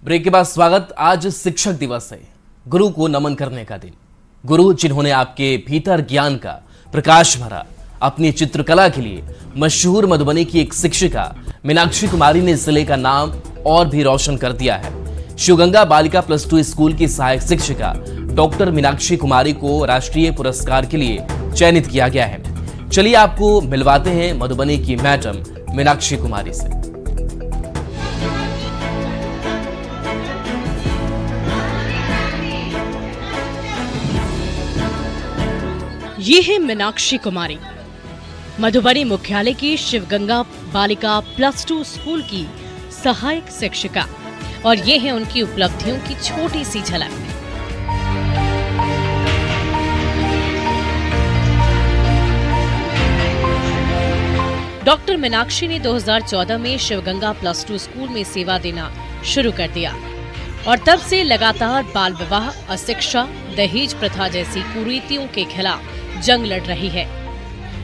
Break के बाद स्वागत। आज शिक्षक दिवस है, गुरु को नमन करने का दिन। गुरु जिन्होंने आपके भीतर ज्ञान का प्रकाश भरा। अपनी चित्रकला के लिए मशहूर मधुबनी की एक शिक्षिका मीनाक्षी कुमारी ने जिले का नाम और भी रोशन कर दिया है। शिवगंगा बालिका +2 स्कूल की सहायक शिक्षिका डॉक्टर मीनाक्षी कुमारी को राष्ट्रीय पुरस्कार के लिए चयनित किया गया है। चलिए आपको मिलवाते हैं मधुबनी की मैडम मीनाक्षी कुमारी से। ये है मीनाक्षी कुमारी, मधुबनी मुख्यालय की शिवगंगा बालिका +2 स्कूल की सहायक शिक्षिका, और ये है उनकी उपलब्धियों की छोटी सी झलक। डॉक्टर मीनाक्षी ने 2014 में शिवगंगा +2 स्कूल में सेवा देना शुरू कर दिया और तब से लगातार बाल विवाह, अशिक्षा, दहेज प्रथा जैसी कुरीतियों के खिलाफ जंग लड़ रही है।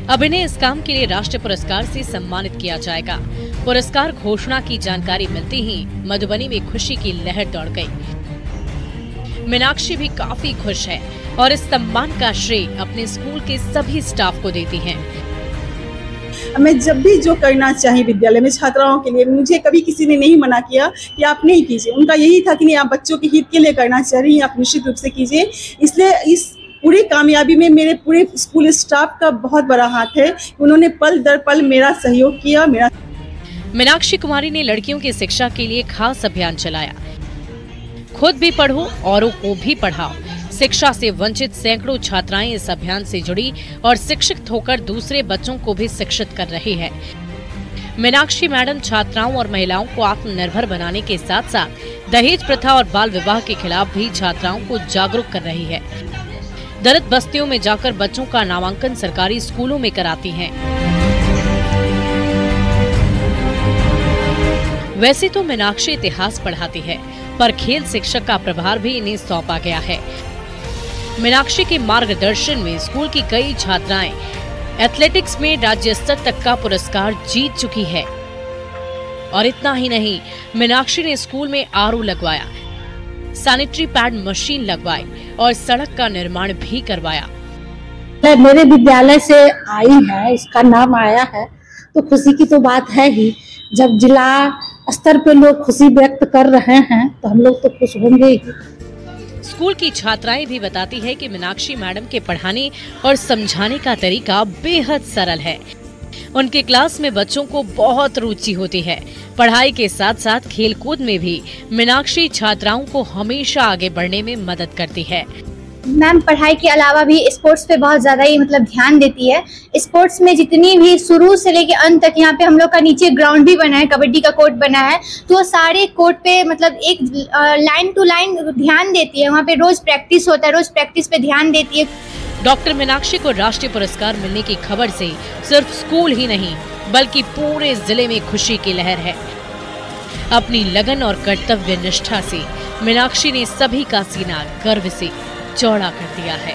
अब इन्हें इस काम के लिए राष्ट्रीय पुरस्कार से सम्मानित किया जाएगा। पुरस्कार घोषणा की जानकारी मिलते ही मधुबनी में खुशी की लहर दौड़ गई। मीनाक्षी भी काफी खुश है और इस सम्मान का श्रेय अपने स्कूल के सभी स्टाफ को देती हैं। मैं जब भी जो करना चाहिए विद्यालय में छात्राओं के लिए, मुझे कभी किसी ने नहीं मना किया कि आप नहीं कीजिए। उनका यही था कि नहीं, आप बच्चों के हित के लिए करना चाह रही हैं, आप निश्चित रूप से कीजिए। इसलिए इस पूरी कामयाबी में मेरे पूरे स्कूल स्टाफ का बहुत बड़ा हाथ है। उन्होंने पल दर पल मेरा सहयोग किया। मीनाक्षी कुमारी ने लड़कियों की शिक्षा के लिए खास अभियान चलाया। खुद भी पढ़ो, औरों को भी पढ़ाओ। शिक्षा से वंचित सैकड़ों छात्राएं इस अभियान से जुड़ी और शिक्षित होकर दूसरे बच्चों को भी शिक्षित कर रही है। मीनाक्षी मैडम छात्राओं और महिलाओं को आत्मनिर्भर बनाने के साथ साथ दहेज प्रथा और बाल विवाह के खिलाफ भी छात्राओं को जागरूक कर रही है। दलित बस्तियों में जाकर बच्चों का नामांकन सरकारी स्कूलों में कराती हैं। वैसे तो मीनाक्षी इतिहास पढ़ाती है, पर खेल शिक्षक का प्रभार भी इन्हें सौंपा गया है। मीनाक्षी के मार्गदर्शन में स्कूल की कई छात्राएं एथलेटिक्स में राज्य स्तर तक का पुरस्कार जीत चुकी है। और इतना ही नहीं, मीनाक्षी ने स्कूल में आरओ लगवाया, सैनिटरी पैड मशीन लगवाई और सड़क का निर्माण भी करवाया। मेरे विद्यालय से आई है, इसका नाम आया है तो खुशी की तो बात है ही। जब जिला स्तर पे लोग खुशी व्यक्त कर रहे हैं तो हम लोग तो खुश होंगे ही। स्कूल की छात्राएं भी बताती है कि मीनाक्षी मैडम के पढ़ाने और समझाने का तरीका बेहद सरल है। उनके क्लास में बच्चों को बहुत रुचि होती है। पढ़ाई के साथ साथ खेलकूद में भी मीनाक्षी छात्राओं को हमेशा आगे बढ़ने में मदद करती है। मैम पढ़ाई के अलावा भी स्पोर्ट्स पे बहुत ज़्यादा ही ध्यान देती है। स्पोर्ट्स में जितनी भी शुरू से लेके अंत तक, यहाँ पे हम लोग का नीचे ग्राउंड भी बना है, कबड्डी का कोर्ट बना है, तो सारे कोर्ट पे एक लाइन टू लाइन ध्यान देती है। वहाँ पे रोज प्रैक्टिस होता है, रोज प्रैक्टिस पे ध्यान देती है। डॉक्टर मीनाक्षी को राष्ट्रीय पुरस्कार मिलने की खबर से सिर्फ स्कूल ही नहीं बल्कि पूरे जिले में खुशी की लहर है। अपनी लगन और कर्तव्य निष्ठा से मीनाक्षी ने सभी का सीना गर्व से चौड़ा कर दिया है।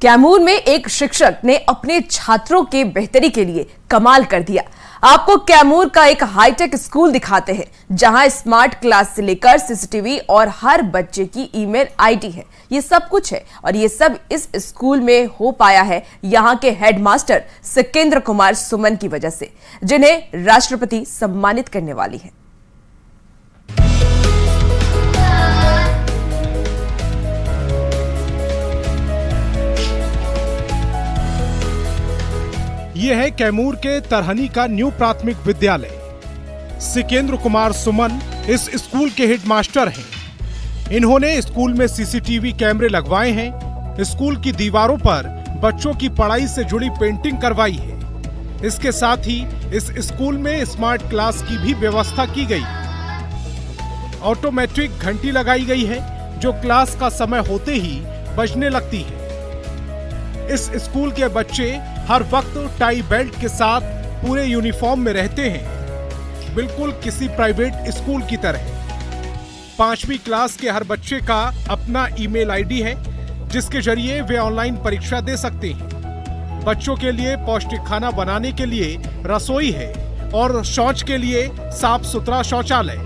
कैमूर में एक शिक्षक ने अपने छात्रों के बेहतरी के लिए कमाल कर दिया। आपको कैमूर का एक हाईटेक स्कूल दिखाते हैं, जहां स्मार्ट क्लास से लेकर सीसीटीवी और हर बच्चे की ईमेल आईडी है। ये सब कुछ है और ये सब इस स्कूल में हो पाया है यहां के हेडमास्टर सिकेंद्र कुमार सुमन की वजह से, जिन्हें राष्ट्रपति सम्मानित करने वाली है। ये है कैमूर के तरहनी का न्यू प्राथमिक विद्यालय। सिकेंद्र कुमार सुमन इस स्कूल के हेडमास्टर हैं। इन्होंने स्कूल में सीसीटीवी कैमरे लगवाए हैं। स्कूल की दीवारों पर बच्चों की पढ़ाई से जुड़ी पेंटिंग करवाई है। इसके साथ ही इस स्कूल में स्मार्ट क्लास की भी व्यवस्था की गई। ऑटोमेटिक घंटी लगाई गई है जो क्लास का समय होते ही बजने लगती है। इस स्कूल के बच्चे हर वक्त टाई बेल्ट के साथ पूरे यूनिफॉर्म में रहते हैं, बिल्कुल किसी प्राइवेट स्कूल की तरह। 5वीं क्लास के हर बच्चे का अपना ईमेल आईडी है, जिसके जरिए वे ऑनलाइन परीक्षा दे सकते हैं। बच्चों के लिए पौष्टिक खाना बनाने के लिए रसोई है और शौच के लिए साफ सुथरा शौचालय।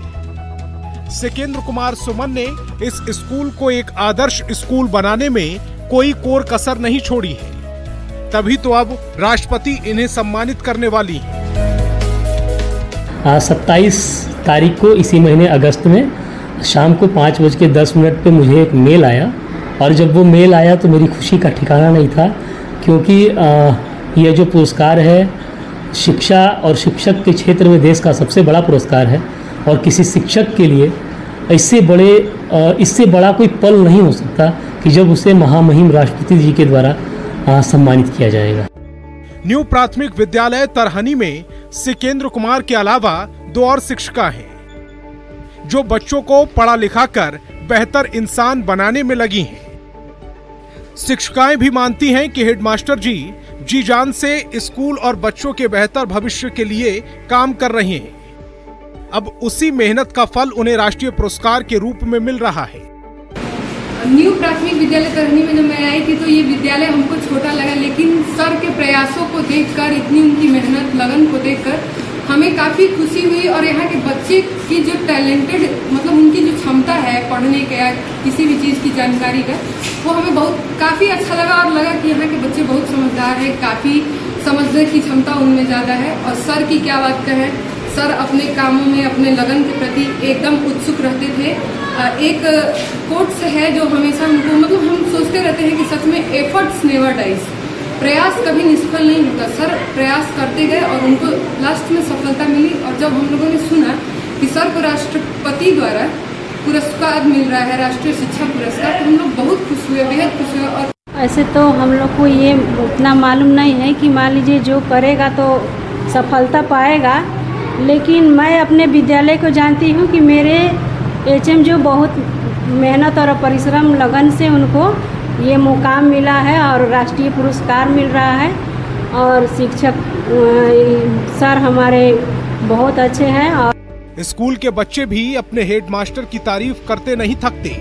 सिकेंद्र कुमार सुमन ने इस स्कूल को एक आदर्श स्कूल बनाने में कोई कोर कसर नहीं छोड़ी है, तभी तो अब राष्ट्रपति इन्हें सम्मानित करने वाली हैं। 27 तारीख को इसी महीने अगस्त में शाम को 5:10 पे मुझे एक मेल आया, और जब वो मेल आया तो मेरी खुशी का ठिकाना नहीं था, क्योंकि यह जो पुरस्कार है शिक्षा और शिक्षक के क्षेत्र में देश का सबसे बड़ा पुरस्कार है, और किसी शिक्षक के लिए इससे बड़ा कोई पल नहीं हो सकता कि जब उसे महामहिम राष्ट्रपति जी के द्वारा सम्मानित किया जाएगा। न्यू प्राथमिक विद्यालय तरहनी में सिकेंद्र कुमार के अलावा 2 और शिक्षिका हैं, जो बच्चों को पढ़ा लिखा कर बेहतर इंसान बनाने में लगी हैं। शिक्षिकाएं भी मानती हैं कि हेडमास्टर जी जान से स्कूल और बच्चों के बेहतर भविष्य के लिए काम कर रहे हैं। अब उसी मेहनत का फल उन्हें राष्ट्रीय पुरस्कार के रूप में मिल रहा है। न्यू प्राथमिक विद्यालय तरहनी में जब मैं आई थी तो ये विद्यालय हमको छोटा लगा, लेकिन सर के प्रयासों को देखकर, इतनी उनकी मेहनत लगन को देखकर हमें काफ़ी खुशी हुई। और यहाँ के बच्चे की जो टैलेंटेड, मतलब उनकी जो क्षमता है पढ़ने का या किसी भी चीज़ की जानकारी का, वो हमें काफ़ी अच्छा लगा, और लगा कि यहाँ के बच्चे बहुत समझदार हैं, काफ़ी समझने की क्षमता उनमें ज़्यादा है। और सर की क्या बात कहें, सर अपने कामों में, अपने लगन के प्रति एकदम उत्सुक रहते थे। एक कोट्स है जो हमेशा हमको, मतलब हम सोचते रहते हैं कि सच में एफर्ट्स नेवर डाइज, प्रयास कभी निष्फल नहीं होता। सर प्रयास करते गए और उनको लास्ट में सफलता मिली। और जब हम लोगों ने सुना कि सर को राष्ट्रपति द्वारा पुरस्कार मिल रहा है, राष्ट्रीय शिक्षा पुरस्कार, तो हम लोग बहुत खुश हुए, बेहद खुश हुए। और ऐसे तो हम लोग को ये उतना मालूम नहीं है कि मान लीजिए जो करेगा तो सफलता पाएगा, लेकिन मैं अपने विद्यालय को जानती हूँ कि मेरे एचएम जो बहुत मेहनत और परिश्रम लगन से उनको ये मुकाम मिला है और राष्ट्रीय पुरस्कार मिल रहा है। और शिक्षक सर हमारे बहुत अच्छे हैं। और स्कूल के बच्चे भी अपने हेडमास्टर की तारीफ करते नहीं थकते।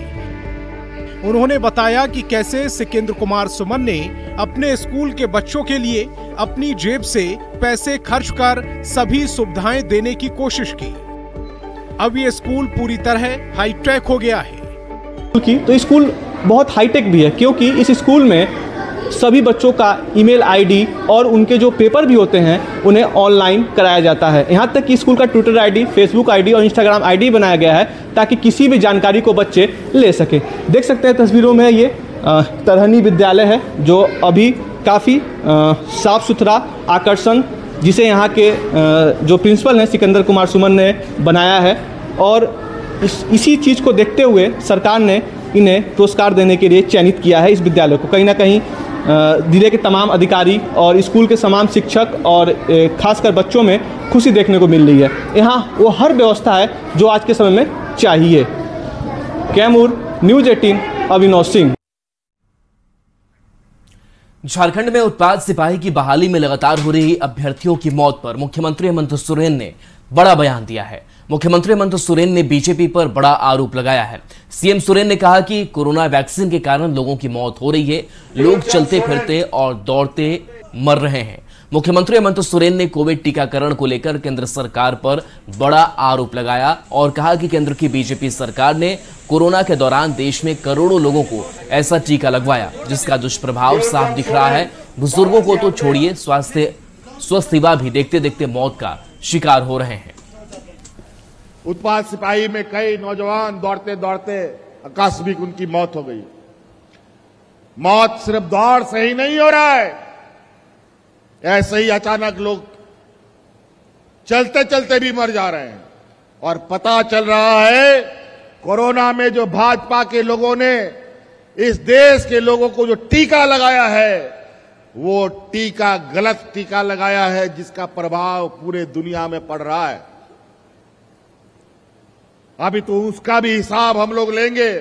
उन्होंने बताया कि कैसे सिकेंद्र कुमार सुमन ने अपने स्कूल के बच्चों के लिए अपनी जेब से पैसे खर्च कर सभी सुविधाएं देने की कोशिश की। अब ये स्कूल पूरी तरह हाईटेक हो गया है। तो स्कूल बहुत हाईटेक भी है, क्योंकि इस स्कूल में सभी बच्चों का ईमेल आईडी और उनके जो पेपर भी होते हैं उन्हें ऑनलाइन कराया जाता है। यहाँ तक कि स्कूल का ट्विटर आईडी, फेसबुक आईडी और इंस्टाग्राम आईडी बनाया गया है ताकि किसी भी जानकारी को बच्चे ले सकें। देख सकते हैं तस्वीरों में ये तरहनी विद्यालय है, जो अभी काफ़ी साफ सुथरा आकर्षण, जिसे यहाँ के जो प्रिंसिपल हैं सिकंदर कुमार सुमन ने बनाया है। और इसी चीज़ को देखते हुए सरकार ने इन्हें पुरस्कार देने के लिए चयनित किया है। इस विद्यालय को कहीं ना कहीं जिले के तमाम अधिकारी और स्कूल के तमाम शिक्षक और खासकर बच्चों में खुशी देखने को मिल रही है। यहाँ वो हर व्यवस्था है जो आज के समय में चाहिए। कैमूर, न्यूज़ 18, अभिनव सिंह। झारखंड में उत्पाद सिपाही की बहाली में लगातार हो रही अभ्यर्थियों की मौत पर मुख्यमंत्री हेमंत सोरेन ने बड़ा बयान दिया है। मुख्यमंत्री हेमंत सोरेन ने बीजेपी पर बड़ा आरोप लगाया है। सीएम सोरेन ने कहा कि कोरोना वैक्सीन के कारण लोगों की मौत हो रही है, लोग चलते फिरते और दौड़ते मर रहे हैं। मुख्यमंत्री हेमंत सोरेन ने कोविड टीकाकरण को लेकर केंद्र सरकार पर बड़ा आरोप लगाया और कहा कि केंद्र की बीजेपी सरकार ने कोरोना के दौरान देश में करोड़ों लोगों को ऐसा टीका लगवाया जिसका दुष्प्रभाव साफ दिख रहा है। बुजुर्गों को तो छोड़िए, स्वस्थ युवा भी देखते देखते मौत का शिकार हो रहे हैं। उत्पाद सिपाही में कई नौजवान दौड़ते दौड़ते आकस्मिक उनकी मौत हो गई। मौत सिर्फ दौड़ से ही नहीं हो रहा है, ऐसे ही अचानक लोग चलते चलते भी मर जा रहे हैं। और पता चल रहा है कोरोना में जो भाजपा के लोगों ने इस देश के लोगों को जो टीका लगाया है, वो टीका गलत टीका लगाया है, जिसका प्रभाव पूरे दुनिया में पड़ रहा है। अभी तो उसका भी हिसाब हम लोग लेंगे।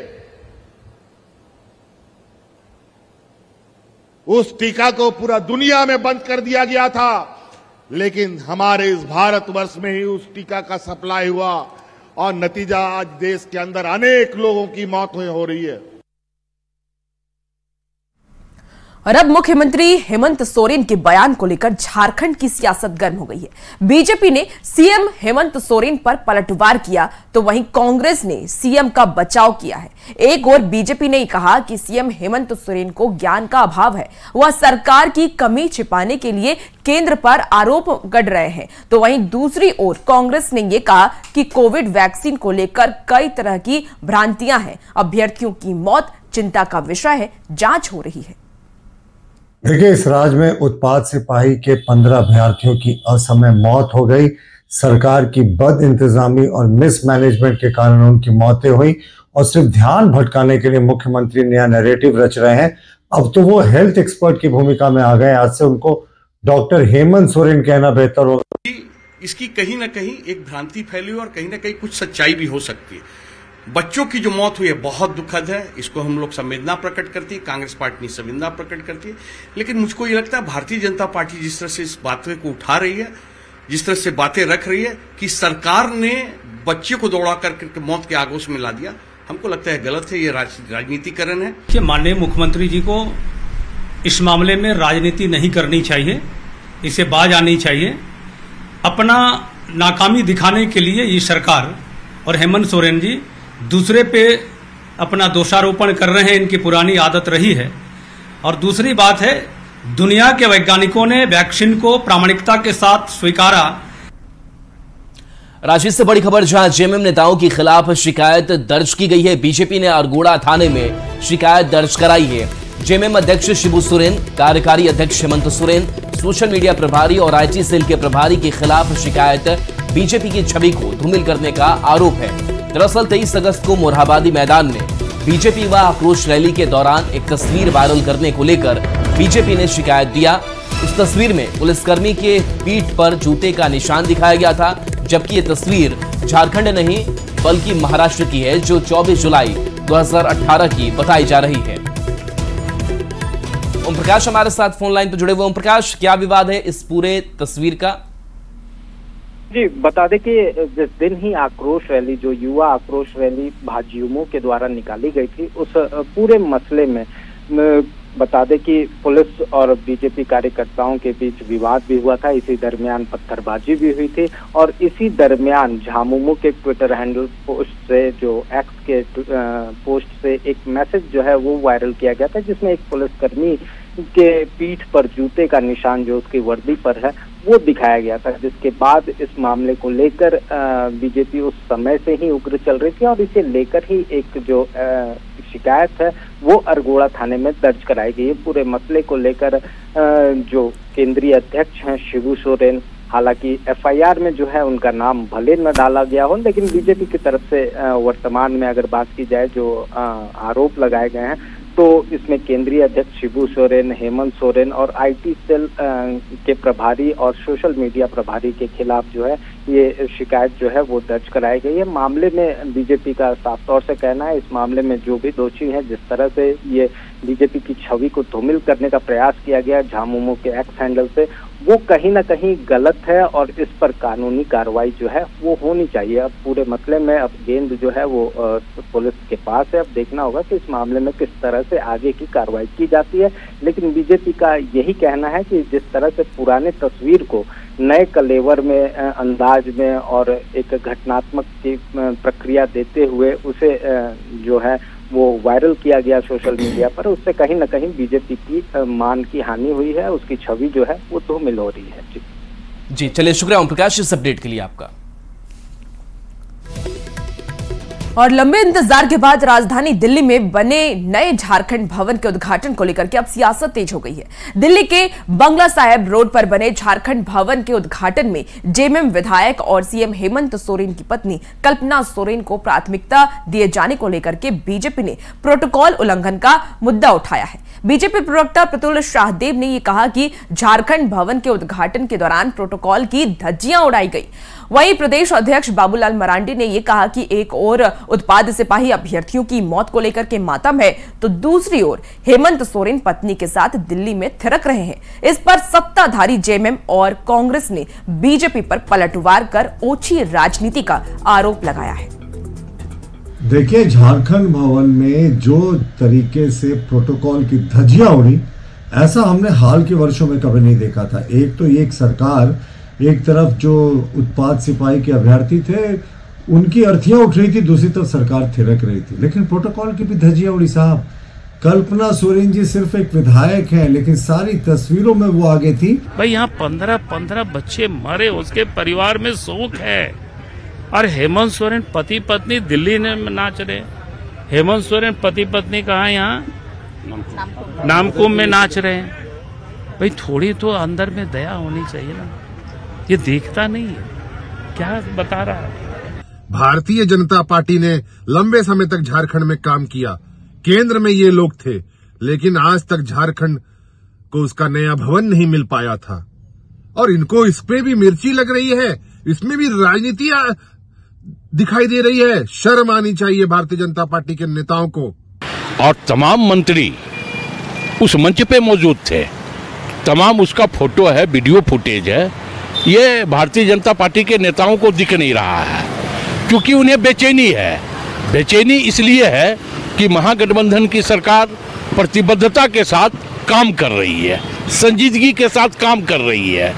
उस टीका को पूरा दुनिया में बंद कर दिया गया था, लेकिन हमारे इस भारतवर्ष में ही उस टीका का सप्लाई हुआ और नतीजा आज देश के अंदर अनेक लोगों की मौत हो रही है। और अब मुख्यमंत्री हेमंत सोरेन के बयान को लेकर झारखंड की सियासत गर्म हो गई है। बीजेपी ने सीएम हेमंत सोरेन पर पलटवार किया तो वहीं कांग्रेस ने सीएम का बचाव किया है। एक और बीजेपी ने कहा कि सीएम हेमंत सोरेन को ज्ञान का अभाव है, वह सरकार की कमी छिपाने के लिए केंद्र पर आरोप गढ़ रहे हैं, तो वहीं दूसरी ओर कांग्रेस ने यह कहा कि कोविड वैक्सीन को लेकर कई तरह की भ्रांतियां हैं, अभ्यर्थियों की मौत चिंता का विषय है, जांच हो रही है। देखिए, इस राज्य में उत्पाद सिपाही के 15 अभ्यर्थियों की असमय मौत हो गई। सरकार की बद इंतजामी और मिसमैनेजमेंट के कारण उनकी मौतें हुई और सिर्फ ध्यान भटकाने के लिए मुख्यमंत्री नया नैरेटिव रच रहे हैं। अब तो वो हेल्थ एक्सपर्ट की भूमिका में आ गए। आज से उनको डॉक्टर हेमंत सोरेन कहना बेहतर होगा। इसकी कहीं ना कहीं एक भ्रांति फैली और कहीं ना कहीं कुछ सच्चाई भी हो सकती है। बच्चों की जो मौत हुई है बहुत दुखद है, इसको हम लोग संवेदना प्रकट करती है, कांग्रेस पार्टी संवेदना प्रकट करती है। लेकिन मुझको ये लगता है भारतीय जनता पार्टी जिस तरह से इस बात को उठा रही है, जिस तरह से बातें रख रही है कि सरकार ने बच्चे को दौड़ा करके मौत के आगोश में ला दिया, हमको लगता है गलत है, ये राजनीतिकरण है। माननीय मुख्यमंत्री जी को इस मामले में राजनीति नहीं करनी चाहिए, इसे बाज आनी चाहिए। अपना नाकामी दिखाने के लिए ये सरकार और हेमंत सोरेन जी दूसरे पे अपना दोषारोपण कर रहे हैं, इनकी पुरानी आदत रही है। और दूसरी बात है, दुनिया के वैज्ञानिकों ने वैक्सीन को प्रामाणिकता के साथ स्वीकारा। रांची से बड़ी खबर, जहां जेएमएम नेताओं के खिलाफ शिकायत दर्ज की गई है। बीजेपी ने अरगोड़ा थाने में शिकायत दर्ज कराई है। जेएमएम अध्यक्ष शिबू सोरेन, कार्यकारी अध्यक्ष हेमंत सोरेन, सोशल मीडिया प्रभारी और आईटी सेल के प्रभारी के खिलाफ शिकायत बीजेपी की छवि को धूमिल करने का आरोप है। दरअसल 23 अगस्त को मोरहाबादी मैदान में बीजेपी युवा आक्रोश रैली के दौरान एक तस्वीर वायरल करने को लेकर बीजेपी ने शिकायत दिया। उस तस्वीर में पुलिसकर्मी के पीठ पर जूते का निशान दिखाया गया था, जबकि ये तस्वीर झारखंड नहीं बल्कि महाराष्ट्र की है, जो 24 जुलाई 2018 की बताई जा रही है। ओम प्रकाश हमारे साथ फोन लाइन पर जुड़े हुए। ओम प्रकाश, क्या विवाद है इस पूरे तस्वीर का? जी, बता दें कि जिस दिन ही आक्रोश रैली, जो युवा आक्रोश रैली भाजयुमों के द्वारा निकाली गई थी, उस पूरे मसले में बता दें कि पुलिस और बीजेपी कार्यकर्ताओं के बीच विवाद भी हुआ था। इसी दरमियान पत्थरबाजी भी हुई थी और इसी दरमियान झामुमो के ट्विटर हैंडल पोस्ट से, जो एक्स के पोस्ट से एक मैसेज जो है वो वायरल किया गया था, जिसमें एक पुलिसकर्मी के पीठ पर जूते का निशान जो उसकी वर्दी पर है वो दिखाया गया था, जिसके बाद इस मामले को लेकर बीजेपी उस समय से ही उग्र चल रही थी और इसे लेकर ही एक जो शिकायत है वो अरगोड़ा थाने में दर्ज कराई गई है। पूरे मसले को लेकर जो केंद्रीय अध्यक्ष हैं शिबू सोरेन, हालांकि एफआईआर में जो है उनका नाम भले न डाला गया हो, लेकिन बीजेपी की तरफ से वर्तमान में अगर बात की जाए जो आरोप लगाए गए हैं, तो इसमें केंद्रीय अध्यक्ष शिबू सोरेन, हेमंत सोरेन और आईटी सेल के प्रभारी और सोशल मीडिया प्रभारी के खिलाफ जो है ये शिकायत जो है वो दर्ज कराई गई है। मामले में बीजेपी का साफ तौर से कहना है, इस मामले में जो भी दोषी है, जिस तरह से ये बीजेपी की छवि को धूमिल करने का प्रयास किया गया झामुमो के एक्स हैंडल से, वो कहीं ना कहीं गलत है और इस पर कानूनी कार्रवाई जो है वो होनी चाहिए। अब पूरे मसले में अब गेंद जो है वो पुलिस के पास है। अब देखना होगा कि इस मामले में किस तरह से आगे की कार्रवाई की जाती है। लेकिन बीजेपी का यही कहना है कि जिस तरह से पुराने तस्वीर को नए कलेवर में, अंदाज में और एक घटनात्मक की प्रक्रिया देते हुए उसे जो है वो वायरल किया गया सोशल मीडिया पर, उससे कहीं ना कहीं बीजेपी की मान की हानि हुई है, उसकी छवि जो है वो धूमिल हो रही है। जी चलिए, शुक्रिया ओम प्रकाश इस अपडेट के लिए आपका। और लंबे इंतजार के बाद राजधानी दिल्ली में बने नए झारखंड भवन के उद्घाटन को लेकर के अब सियासत तेज हो गई है। दिल्ली के बंगला साहिब रोड पर बने झारखंड भवन के उद्घाटन में जेएमएम विधायक और सीएम हेमंत सोरेन की पत्नी कल्पना सोरेन को प्राथमिकता दिए जाने को लेकर के बीजेपी ने प्रोटोकॉल उल्लंघन का मुद्दा उठाया है। बीजेपी प्रवक्ता प्रतुल शाहदेव ने यह कहा कि झारखंड भवन के उद्घाटन के दौरान प्रोटोकॉल की धज्जियां उड़ाई गई। वहीं प्रदेश अध्यक्ष बाबूलाल मरांडी ने यह कहा कि एक ओर उत्पाद सिपाही अभ्यर्थियों की मौत को लेकर के मातम है, तो दूसरी ओर हेमंत सोरेन पत्नी के साथ दिल्ली में थिरक रहे हैं। इस पर सत्ताधारी जेएमएम और कांग्रेस ने बीजेपी पर पलटवार कर ओछी राजनीति का आरोप लगाया है। देखिए, झारखंड भवन में जो तरीके से प्रोटोकॉल की धज्जियां उड़ी, ऐसा हमने हाल के वर्षों में कभी नहीं देखा था। एक तो एक सरकार, एक तरफ जो उत्पाद सिपाही के अभ्यर्थी थे उनकी अर्थियां उठ रही थी, दूसरी तरफ सरकार थिरक रही थी। लेकिन प्रोटोकॉल की भी धज्जियां उड़ी साहब। कल्पना सोरेन जी सिर्फ एक विधायक है, लेकिन सारी तस्वीरों में वो आगे थी। भाई यहाँ 15 बच्चे मरे, उसके परिवार में शोक है। और हेमंत सोरेन पति पत्नी दिल्ली में नाच रहे। हेमंत सोरेन पति पत्नी कहाँ? यहाँ नामकुम में नाच रहे हैं। भाई थोड़ी तो अंदर में दया होनी चाहिए ना, ये देखता नहीं है, क्या बता रहा है। भारतीय जनता पार्टी ने लंबे समय तक झारखंड में काम किया, केंद्र में ये लोग थे, लेकिन आज तक झारखंड को उसका नया भवन नहीं मिल पाया था। और इनको इस पे भी मिर्ची लग रही है, इसमें भी राजनीति दिखाई दे रही है। शर्म आनी चाहिए भारतीय जनता पार्टी के नेताओं को। और तमाम मंत्री उस मंच पे मौजूद थे, तमाम उसका फोटो है, वीडियो फुटेज है। ये भारतीय जनता पार्टी के नेताओं को दिख नहीं रहा है, क्योंकि उन्हें बेचैनी है। बेचैनी इसलिए है कि महागठबंधन की सरकार प्रतिबद्धता के साथ काम कर रही है, संजीदगी के साथ काम कर रही है।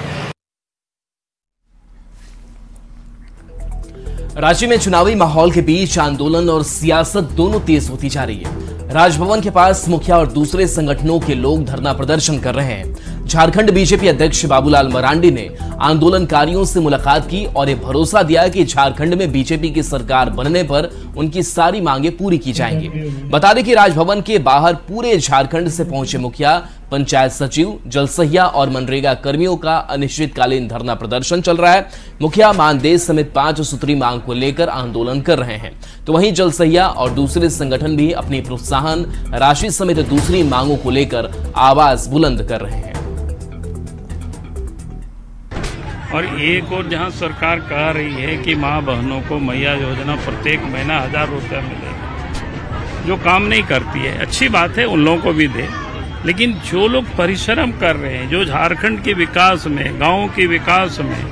राज्य में चुनावी माहौल के बीच आंदोलन और सियासत दोनों तेज होती जा रही है। राजभवन के पास मुखिया और दूसरे संगठनों के लोग धरना प्रदर्शन कर रहे हैं। झारखंड बीजेपी अध्यक्ष बाबूलाल मरांडी ने आंदोलनकारियों से मुलाकात की और ये भरोसा दिया कि झारखंड में बीजेपी की सरकार बनने पर उनकी सारी मांगे पूरी की जाएंगी। बता दें कि राजभवन के बाहर पूरे झारखंड से पहुंचे मुखिया, पंचायत सचिव, जलसहिया और मनरेगा कर्मियों का अनिश्चितकालीन धरना प्रदर्शन चल रहा है। मुखिया मानदेय समेत 5 सूत्री मांग को लेकर आंदोलन कर रहे हैं, तो वहीं जलसहिया और दूसरे संगठन भी अपनी प्रोत्साहन राशि समेत दूसरी मांगों को लेकर आवाज बुलंद कर रहे हैं। और एक और जहां सरकार कह रही है कि माँ बहनों को मैया योजना प्रत्येक महीना 1000 रुपया मिलेगा, जो काम नहीं करती है, अच्छी बात है, उन लोगों को भी दे। लेकिन जो लोग परिश्रम कर रहे हैं, जो झारखंड के विकास में, गाँव के विकास में,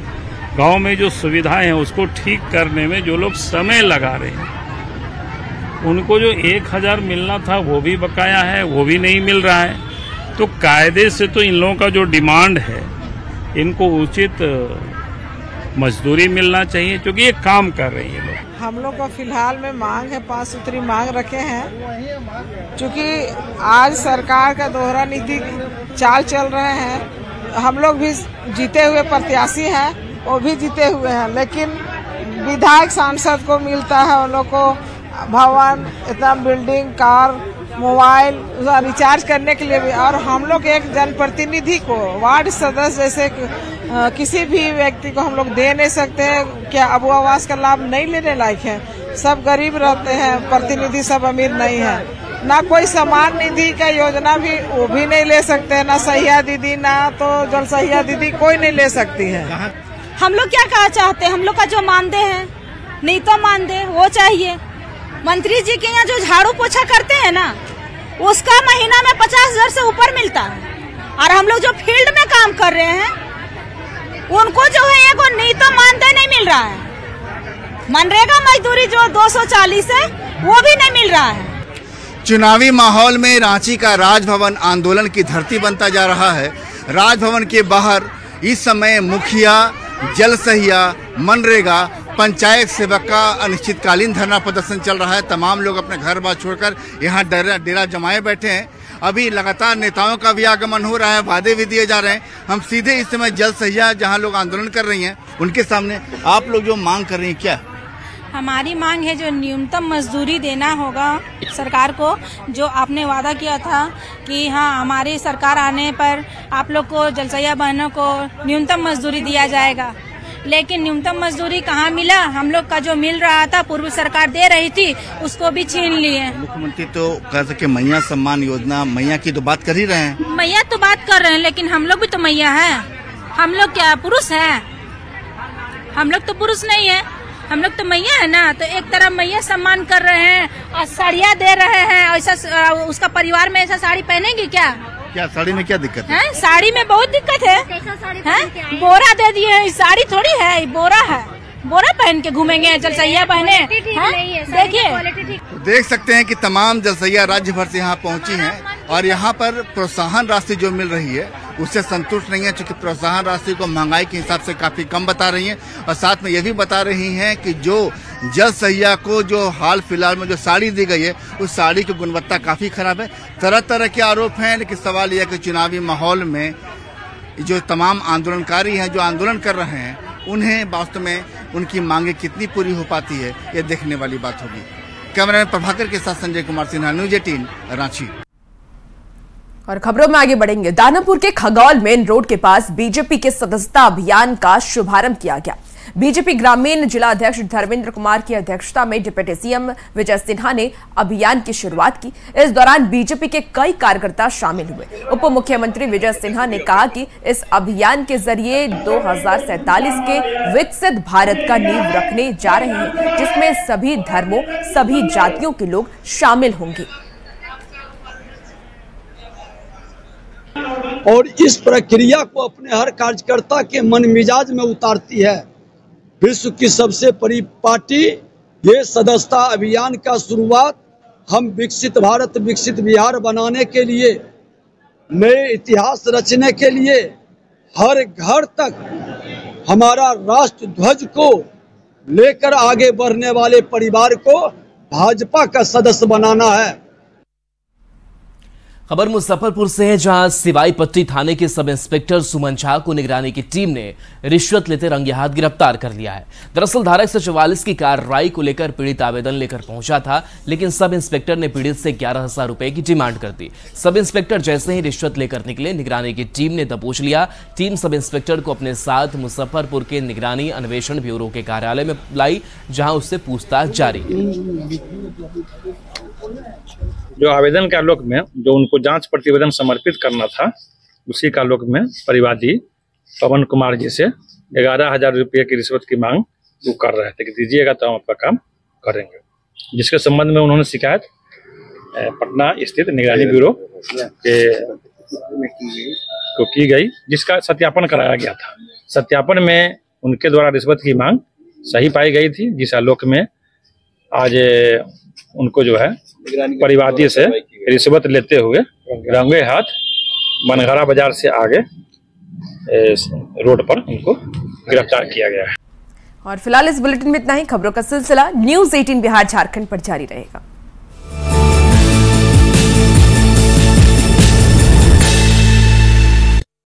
गाँव में जो सुविधाएं हैं उसको ठीक करने में जो लोग समय लगा रहे हैं, उनको जो 1000 मिलना था वो भी बकाया है, वो भी नहीं मिल रहा है। तो कायदे से तो इन लोगों का जो डिमांड है, इनको उचित मजदूरी मिलना चाहिए, क्योंकि ये काम कर रही है लोग। हम लोग का फिलहाल में मांग है, 5 सूत्री मांग रखे हैं। क्योंकि आज सरकार का दोहरा नीति चाल चल रहे हैं, हम लोग भी जीते हुए प्रत्याशी हैं, वो भी जीते हुए हैं, लेकिन विधायक सांसद को मिलता है उन लोग को भवन, इतना बिल्डिंग, कार, मोबाइल रिचार्ज करने के लिए भी। और हम लोग एक जनप्रतिनिधि को, वार्ड सदस्य जैसे किसी भी व्यक्ति को हम लोग दे नहीं सकते हैं। क्या अब आवास का लाभ नहीं लेने लायक है? सब गरीब रहते हैं, प्रतिनिधि सब अमीर नहीं है। ना कोई समान निधि का योजना भी वो भी नहीं ले सकते, ना सहिया दीदी, ना तो जल सहिया दीदी, कोई नहीं ले सकती है। हम लोग क्या कहा चाहते हैं? हम लोग का जो मानदेय है, नहीं तो मानदेय वो चाहिए। मंत्री जी के यहाँ जो झाड़ू पोछा करते हैं ना, उसका महीना में 50,000 से ऊपर मिलता है। और हम लोग जो फील्ड में काम कर रहे हैं, उनको जो है एगो नहीं तो मानदेय नहीं मिल रहा है। मनरेगा मजदूरी जो 240 है, वो भी नहीं मिल रहा है। चुनावी माहौल में रांची का राजभवन आंदोलन की धरती बनता जा रहा है। राजभवन के बाहर इस समय मुखिया, जलसहिया, मनरेगा, पंचायत सेवक का अनिश्चितकालीन धरना प्रदर्शन चल रहा है। तमाम लोग अपने घर बार छोड़कर यहाँ डेरा जमाए बैठे हैं। अभी लगातार नेताओं का भी आगमन हो रहा है, वादे भी दिए जा रहे हैं। हम सीधे इस समय जलसहिया, जहाँ लोग आंदोलन कर रही हैं, उनके सामने आप लोग जो मांग कर रही हैं, क्या हमारी मांग है? जो न्यूनतम मजदूरी देना होगा सरकार को, जो आपने वादा किया था कि हाँ हमारी सरकार आने पर आप लोग को, जलसहिया बहनों को न्यूनतम मजदूरी दिया जाएगा। लेकिन न्यूनतम मजदूरी कहाँ मिला? हम लोग का जो मिल रहा था, पूर्व सरकार दे रही थी, उसको भी छीन लिए। मुख्यमंत्री तो कह सके मैया सम्मान योजना, मैया की तो बात कर ही रहे हैं। मैया तो बात कर रहे हैं, लेकिन हम लोग भी तो मैया है। हम लोग क्या पुरुष है? हम लोग तो पुरुष नहीं है, हम लोग तो मैया है ना। तो एक तरफ मैया सम्मान कर रहे हैं और साड़ियाँ दे रहे हैं, ऐसा उसका परिवार में ऐसा साड़ी पहनेंगे क्या? क्या साड़ी में क्या दिक्कत है? साड़ी में बहुत दिक्कत है। बोरा दे दिए हैं, साड़ी थोड़ी है, बोरा है। बोरा पहन के घूमेंगे जलसहिया बहने? देखिए, देख सकते हैं कि तमाम जलसहिया राज्य भर से यहाँ पहुँची हैं। और यहाँ पर प्रोत्साहन राशि जो मिल रही है उससे संतुष्ट नहीं है, क्योंकि प्रोत्साहन राशि को महंगाई के हिसाब से काफी कम बता रही हैं। और साथ में ये भी बता रही हैं कि जो जल सहिया को जो हाल फिलहाल में जो साड़ी दी गई है उस साड़ी की गुणवत्ता काफी खराब है। तरह तरह के आरोप हैं, लेकिन सवाल यह है कि चुनावी माहौल में जो तमाम आंदोलनकारी हैं जो आंदोलन कर रहे हैं उन्हें वास्तव में उनकी मांगे कितनी पूरी हो पाती है ये देखने वाली बात होगी। कैमरामैन प्रभाकर के साथ संजय कुमार सिन्हा, न्यूज 18 रांची। और खबरों में आगे बढ़ेंगे। दानापुर के खगौल मेन रोड के पास बीजेपी के सदस्यता अभियान का शुभारंभ किया गया। बीजेपी ग्रामीण जिला अध्यक्ष धर्मेंद्र कुमार की अध्यक्षता में डिप्टी सीएम विजय सिन्हा ने अभियान की शुरुआत की। इस दौरान बीजेपी के कई कार्यकर्ता शामिल हुए। उप मुख्यमंत्री विजय सिन्हा ने कहा कि इस अभियान के जरिए 2047 के विकसित भारत का नींव रखने जा रहे हैं, जिसमें सभी धर्मों, सभी जातियों के लोग शामिल होंगे। और इस प्रक्रिया को अपने हर कार्यकर्ता के मन मिजाज में उतारती है। विश्व की सबसे बड़ी पार्टी ये सदस्यता अभियान का शुरुआत हम विकसित भारत विकसित बिहार बनाने के लिए, नए इतिहास रचने के लिए हर घर तक हमारा राष्ट्र ध्वज को लेकर आगे बढ़ने वाले परिवार को भाजपा का सदस्य बनाना है। खबर मुजफ्फरपुर से है, जहां सिवाई पट्टी थाने के सब इंस्पेक्टर सुमन झा को निगरानी की टीम ने रिश्वत लेते रंगे हाथ गिरफ्तार कर लिया है। दरअसल धारा 144 की कार्रवाई को लेकर पीड़ित आवेदन लेकर पहुंचा था, लेकिन सब इंस्पेक्टर ने पीड़ित से 11,000 रुपए की डिमांड कर दी। सब इंस्पेक्टर जैसे ही रिश्वत लेकर निकले, निगरानी की टीम ने दबोच लिया। टीम सब इंस्पेक्टर को अपने साथ मुजफ्फरपुर के निगरानी अन्वेषण ब्यूरो के कार्यालय में लाई, जहां उससे पूछताछ जारी है। जो आवेदन के आलोक में जो उनको जांच प्रतिवेदन समर्पित करना था, उसी के आलोक में परिवादी पवन कुमार जी से 11,000 रुपये की रिश्वत की मांग वो कर रहे थे कि दीजिएगा तो हम आपका काम करेंगे, जिसके संबंध में उन्होंने शिकायत पटना स्थित निगरानी ब्यूरो को की गई, जिसका सत्यापन कराया गया था। सत्यापन में उनके द्वारा रिश्वत की मांग सही पाई गई थी, जिस आलोक में आज उनको जो है परिवादी से रिश्वत लेते हुए रंगे हाथ बनघरा बाजार से आगे रोड पर उनको गिरफ्तार किया गया है। और फिलहाल इस बुलेटिन में इतना ही। खबरों का सिलसिला न्यूज 18 बिहार झारखंड पर जारी रहेगा।